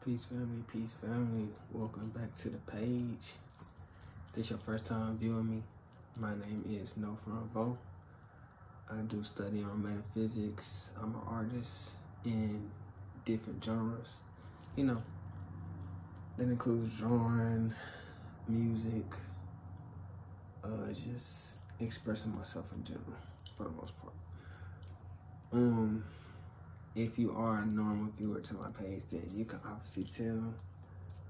Peace family, welcome back to the page. If this your first time viewing me, my name is No Front Vo. I do study on metaphysics. I'm an artist in different genres. You know, that includes drawing, music, just expressing myself in general for the most part. If you are a normal viewer to my page, then you can obviously tell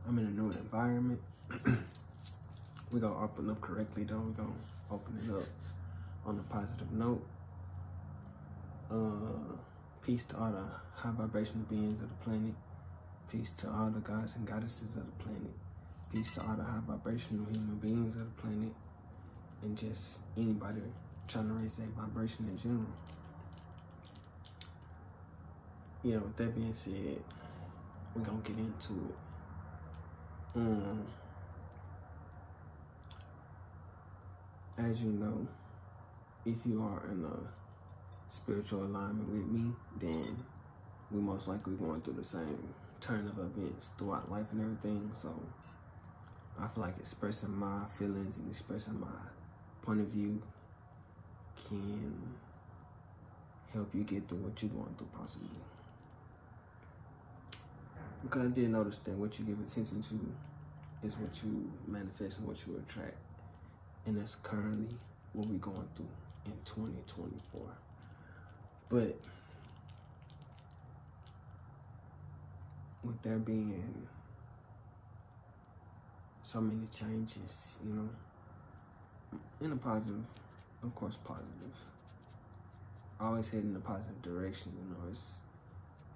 I'm in a new environment. We're gonna open up correctly though. We're gonna open it up on a positive note. Peace to all the high vibrational beings of the planet. Peace to all the gods and goddesses of the planet. Peace to all the high vibrational human beings of the planet. And just anybody trying to raise their vibration in general. You know, with that being said, we're gonna get into it. As you know, if you are in a spiritual alignment with me, then we most likely going through the same turn of events throughout life and everything. So I feel like expressing my feelings and expressing my point of view can help you get through what you're going through possibly. Because I did notice that what you give attention to is what you manifest and what you attract. And that's currently what we're going through in 2024. But with there being so many changes, you know, in a positive, of course, positive. Always head in a positive direction, you know.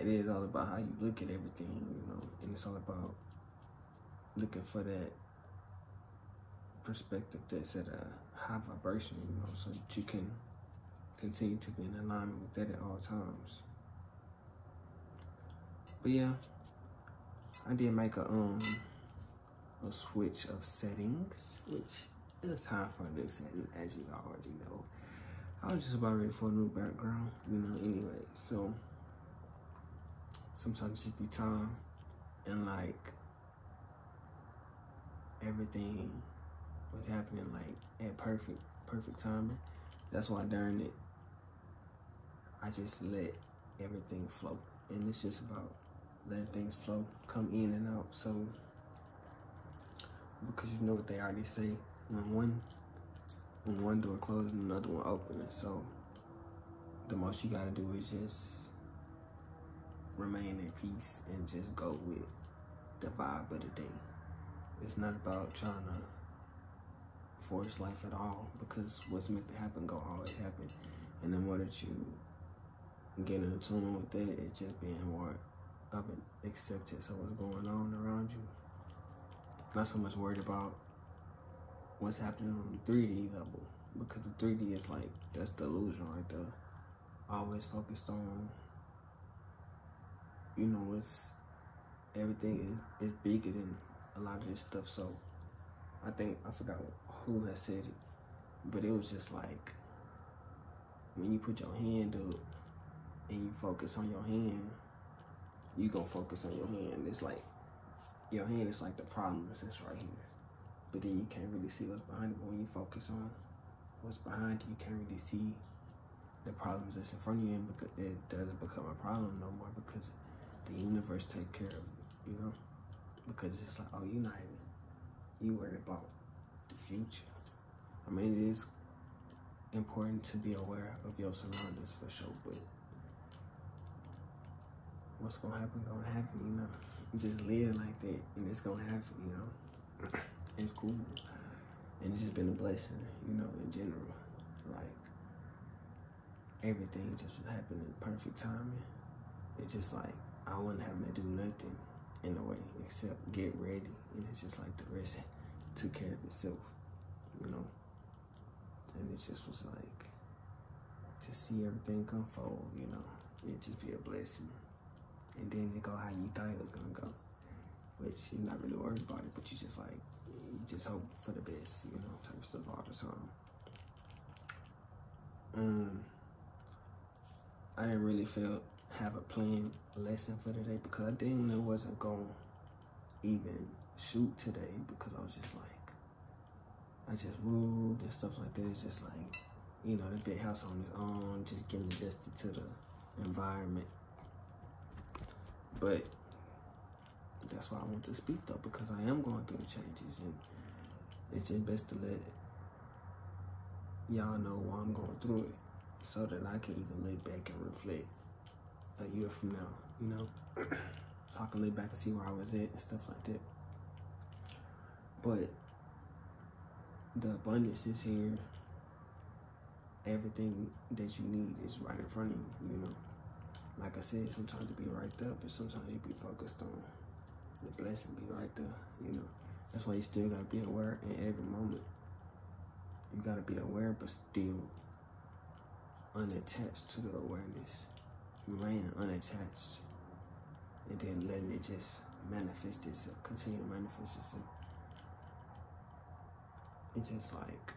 It is all about how you look at everything, you know, and it's all about looking for that perspective that's at a high vibration, you know, so that you can continue to be in alignment with that at all times. But yeah, I did make a switch of settings, which is time for a new setting, as you already know. I was just about ready for a new background, you know, anyway, so sometimes it just be time and like everything was happening like at perfect timing. That's why during it, I just let everything flow. And it's just about letting things flow, come in and out. So, because you know what they already say, when one door closes, another one opens. So the most you gotta do is just remain in peace and just go with the vibe of the day. It's not about trying to force life at all, because what's meant to happen gonna always happen. And the more that you get in tune with that, it's just being more of an acceptance of what's going on around you. Not so much worried about what's happening on the 3D level, because the 3D is like, that's the illusion right there. Always focused on, you know, everything is bigger than a lot of this stuff. So I forgot who had said it, but it was just like, when you put your hand up and you focus on your hand, you gonna focus on your hand. It's like, your hand is like the problems that's right here, but then you can't really see what's behind it. But when you focus on what's behind you, you can't really see the problems that's in front of you, and because it doesn't become a problem no more, because the universe take care of it, you know? Because it's like, oh, you worried about the future. I mean, it is important to be aware of your surroundings for sure, but what's gonna happen, you know? Just live like that, and it's gonna happen, you know? It's cool. And it's just been a blessing, you know, in general. Like, everything just happened in perfect timing. It's just like, I wasn't having to do nothing in a way except get ready, and it's just like the rest took care of itself, you know. And it just was like, to see everything unfold, you know, it just be a blessing. And then it go how you thought it was gonna go, which you're not really worried about it, but you just like, you just hope for the best, you know, type of stuff all the time. I didn't really have a planned lesson for today, because I didn't know it wasn't going even shoot today because I was just like, I just moved and stuff like that. It's just like, you know, the big house on its own, just getting adjusted to the environment. But that's why I want to speak though, because I am going through the changes, and it's just best to let y'all know why I'm going through it, so that I can even look back and reflect a year from now, you know? So I can look back and see where I was at and stuff like that. But the abundance is here. Everything that you need is right in front of you, you know? Like I said, sometimes it be right there, but sometimes you be focused on the blessing be right there, you know? That's why you still gotta be aware in every moment. You gotta be aware, but still unattached to the awareness. Remaining unattached. And then letting it just manifest itself, continue to manifest itself. It's just like,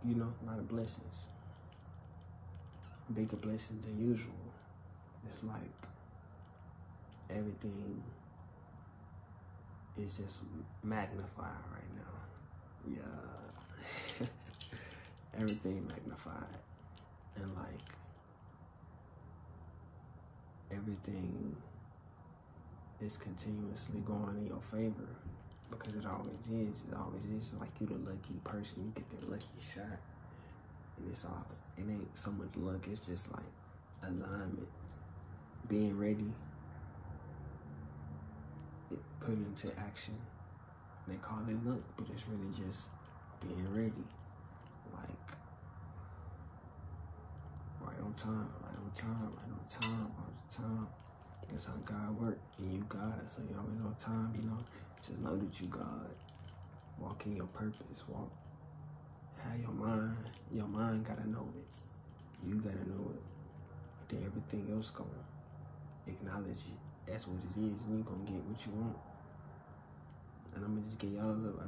you know, a lot of blessings. Bigger blessings than usual. It's like everything is just magnified right now. Yeah. Everything magnified. And like, everything is continuously going in your favor, because it always is. It always is. Like you the lucky person. You get that lucky shot. And it's all, it ain't so much luck. It's just like alignment. Being ready. Put into action. They call it luck, but it's really just being ready. Like, right on time, right on time, right on time, all the time. That's how God works. And you God, so you always on time, you know. Just know that you God. Walk in your purpose. Walk. Have your mind gotta know it. You gotta know it. Then everything else gonna acknowledge it. That's what it is, and you're gonna get what you want. And I'm gonna just get y'all a look.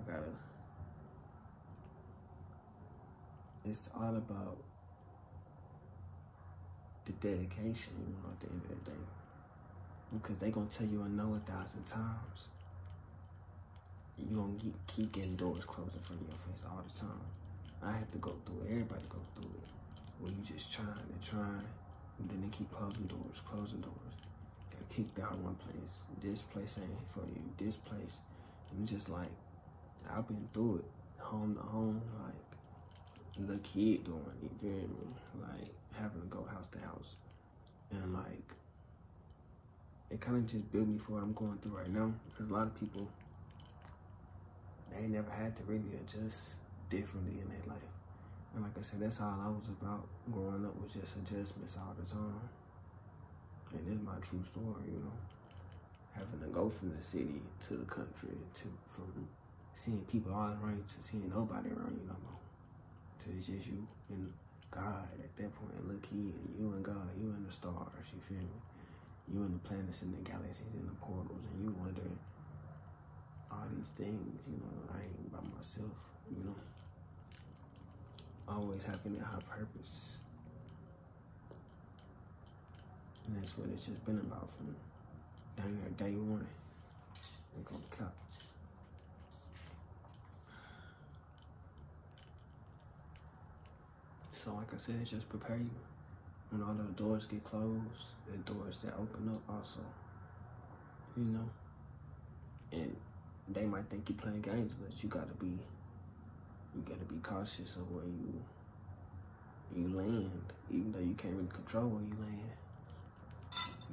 It's all about the dedication, you know, at the end of the day. Because they gonna tell you a no 1,000 times. You gonna keep getting doors closed in front of your face all the time. I have to go through it. Everybody go through it. When you just trying and then they keep closing doors. Get kicked out of one place. This place ain't for you. This place. And it's just like, I've been through it. Home to home, like, little kid doing it, you feel me? Like, having to go house to house. And like, it kind of just built me for what I'm going through right now. Because a lot of people, they never had to really adjust differently in their life. And like I said, that's all I was about. Growing up was just adjustments all the time. And this is my true story, you know. Having to go from the city to the country, from seeing people all around you to seeing nobody around you no more. To it's just you and God at that point. Look here, you and God, you and the stars, you feel me? You and the planets and the galaxies and the portals, and you wondering all these things, you know. I ain't by myself, you know. Always having a high purpose. And that's what it's just been about from dang near day one. Ain't gonna cap. So like I said, it's just prepare you. When all the doors get closed, the doors that open up also. You know? And they might think you're playing games, but you gotta be cautious of where you land. Even though you can't really control where you land,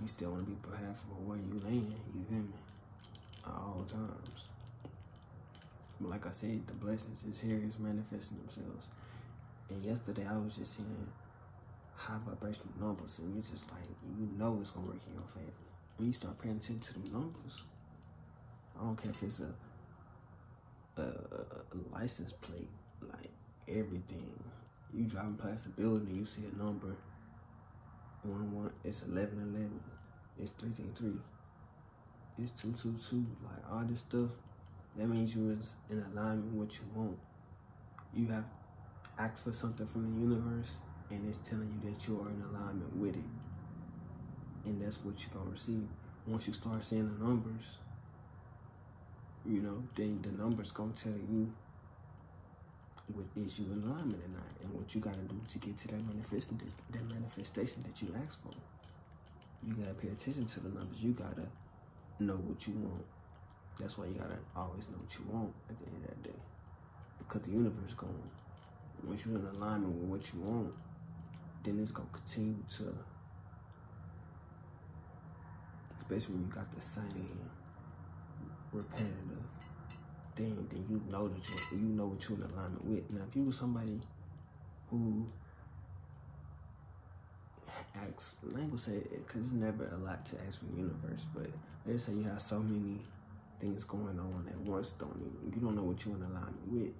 you still wanna be prepared for where you land, you hear me? At all times. But like I said, the blessings is here, is manifesting themselves. And yesterday I was just seeing high vibrational numbers, and you're just like, you know it's gonna work in your favor. When you start paying attention to the numbers, I don't care if it's a license plate, like everything. You driving past a building, you see a number, 11, it's 1111, it's 333, it's 222, like all this stuff. That means you was in alignment with what you want. You have asked for something from the universe, and it's telling you that you are in alignment with it. And that's what you're gonna receive. once you start seeing the numbers, you know, then the numbers gonna tell you what is you in alignment or not, and what you gotta do to get to that manifestation that you asked for. You gotta pay attention to the numbers. You gotta know what you want. That's why you gotta always know what you want at the end of that day, because the universe gonna, once you're in alignment with what you want, then it's gonna continue to, especially when you got the same repetitive thing, then you know that you know what you're in alignment with. Now, if you were somebody who asks, I ain't gonna say it, because it's never a lot to ask from the universe, but let's say you have so many things going on at once, you don't know what you're in alignment with.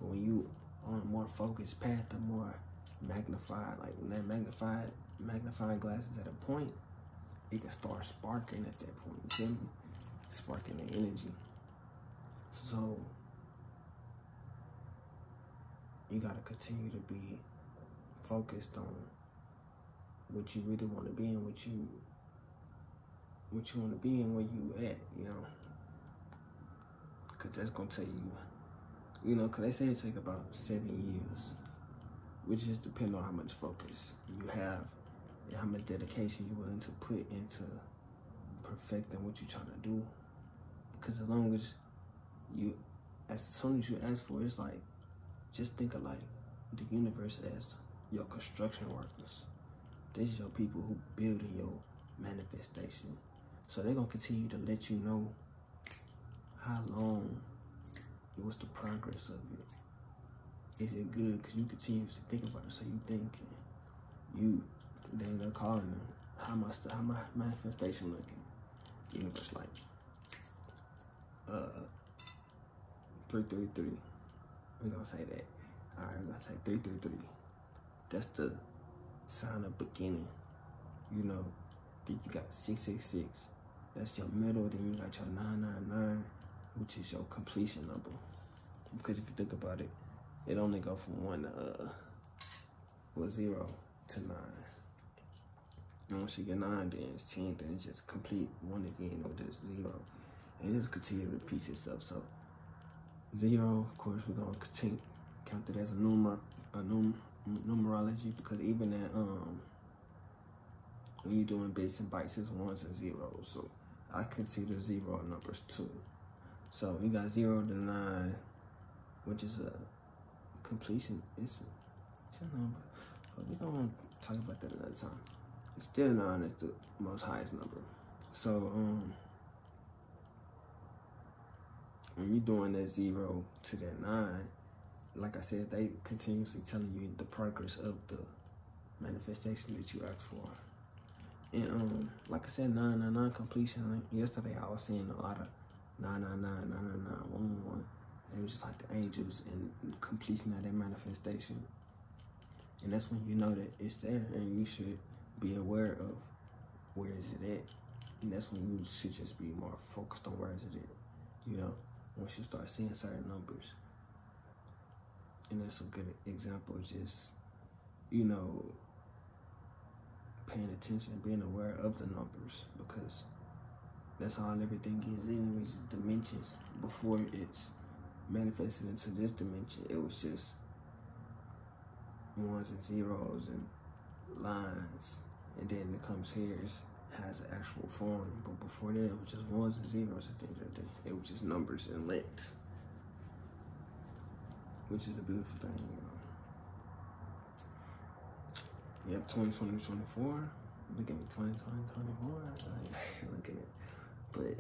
But when you on a more focused path, a more magnified, like when that magnifying glass is at a point, it can start sparking at that point, you feel me? Sparking the energy. So you gotta continue to be focused on what you really want to be and what you want to be and where you at, you know, because that's gonna tell you, you know, because they say it take about 7 years, which is depending on how much focus you have and how much dedication you're willing to put into perfecting what you're trying to do. Because as long as you, as soon as you ask for it, it's like, just think of like the universe as your construction workers. This is your people who building your manifestation. So they're gonna continue to let you know how long, what's the progress of it. Is it good? Because you continuously think about it, so you thinking, then they're calling them, how my manifestation looking? The universe like, 333. We're gonna say that. All right, we're gonna say 333. That's the sign of beginning. You know, then you got 666. That's your middle. Then you got your 999, which is your completion number. Because if you think about it, it only go from 0 to 9. And once you get 9, then it's 10. Then it's just complete 1 again, or just 0. And it just continue to repeat itself. So 0, of course, we're gonna continue count it as a numerology, because even at when you're doing bits and bytes, it's 1s and 0s. So I consider 0 numbers too. So you got 0 to 9, which is a completion. It's a number. But we're gonna talk about that another time. It's still 9 is the most highest number. So when you're doing that 0 to that 9, like I said, they continuously telling you the progress of the manifestation that you asked for. And like I said, 999 completion. Like yesterday, I was seeing a lot of 999, 999, 111. It was just like the angels and completion of that manifestation. And that's when you know that it's there, and you should be aware of where is it at. And that's when you should just be more focused on where is it at. You know, once you start seeing certain numbers. And that's a good example of just, you know, paying attention, being aware of the numbers, because that's all everything is in, which is dimensions. Before it's manifested into this dimension, it was just 1s and 0s and lines, and then it comes here, has an actual form. But before that, it was just 1s and 0s at the end of the day. It was just numbers and letters, which is a beautiful thing, you know. Yep, 2020, 24. Look at me, 2020, 24. Look at it. But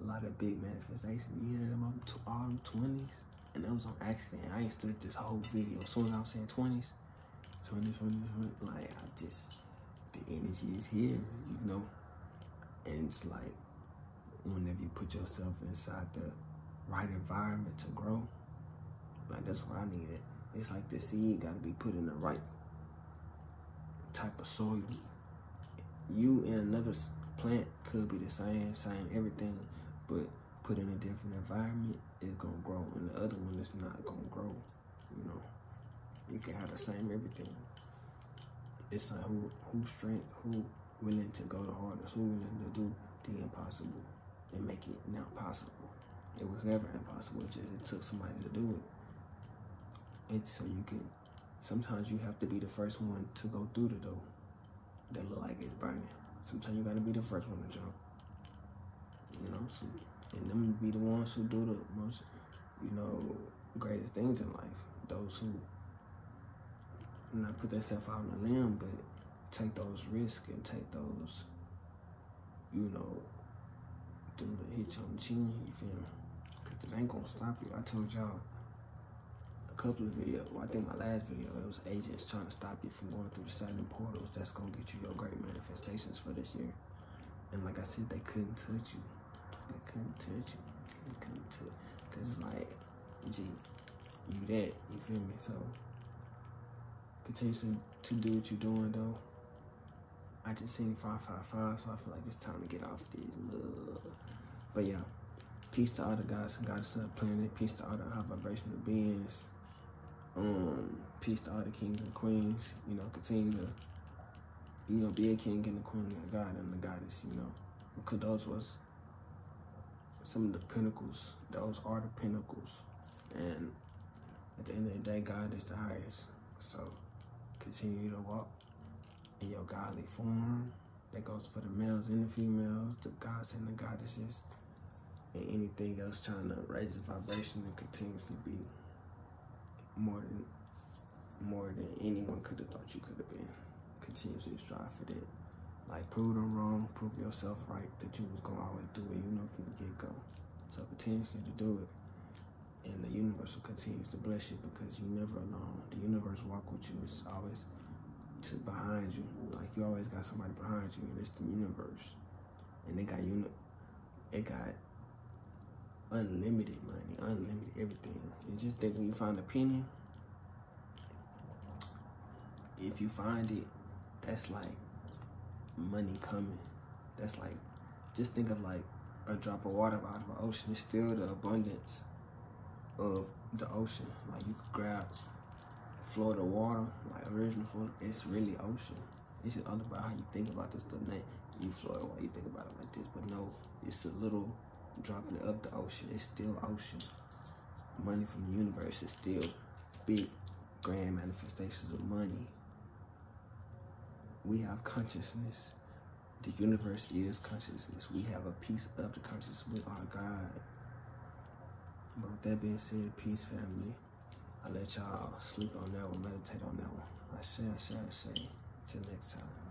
a lot of big manifestations, you hear them all 20s, and that was on accident. I ain't stood this whole video. As soon as I was saying 20s, 20, like, the energy is here, you know. And it's like, whenever you put yourself inside the right environment to grow, like, that's what I needed. It's like the seed got to be put in the right type of soil. You and another plant could be the same everything, but put in a different environment, it's gonna grow, and the other one is not gonna grow. You know, you can have the same everything. It's like who strength, willing to go the hardest, who willing to do the impossible and make it now possible. It was never impossible, it took somebody to do it. And so you can, sometimes you have to be the first one to go through the door that look like it's burning. Sometimes you gotta be the first one to jump. You know, so, and them be the ones who do the most, you know, greatest things in life. Those who not put themselves out on a limb, but take those risks and take those, you know, them to hit you on the chin, you feel me? Because it ain't gonna stop you. I told y'all a couple of videos, well, I think my last video, it was agents trying to stop you from going through the 7 portals that's gonna get you your great manifestations for this year. And like I said, they couldn't touch you. They couldn't touch you. They couldn't touch. Because it's like, gee, you that, you feel me? So, continue to do what you're doing, though. I just seen 555, so I feel like it's time to get off these little. But yeah, peace to all the gods and goddesses of the planet. Peace to all the high vibrational beings. Peace to all the kings and queens. You know, continue to, you know, be a king and a queen, a god and a goddess, you know. Because those was some of the pinnacles. Those are the pinnacles. And at the end of the day, God is the highest. So continue to walk in your godly form. That goes for the males and the females, the gods and the goddesses, and anything else trying to raise the vibration and continuously be more than anyone could have thought you could have been. Continuously strive for that. Like, prove them wrong, prove yourself right, that you was going to always do it, you know, from the get-go. So continuously to do it. And the universe will continue to bless you because you're never alone. The universe walk with you. It's always behind you. Like, you always got somebody behind you, and it's the universe. And they got unlimited money, unlimited everything. And just think, when you find a penny, if you find it, that's like money coming. That's like, just think of like a drop of water out of the ocean. It's still the abundance of the ocean. Like, you could grab Florida water, like original Florida, it's really ocean. It's just all about how you think about this stuff. Now, you Florida, why you think about it like this, but no, it's a little dropping of the ocean. It's still ocean. Money from the universe is still big, grand manifestations of money. We have consciousness. The universe is consciousness. We have a piece of the consciousness with our God. But with that being said, peace, family. I'll let y'all sleep on that one, meditate on that one. I say. Till next time.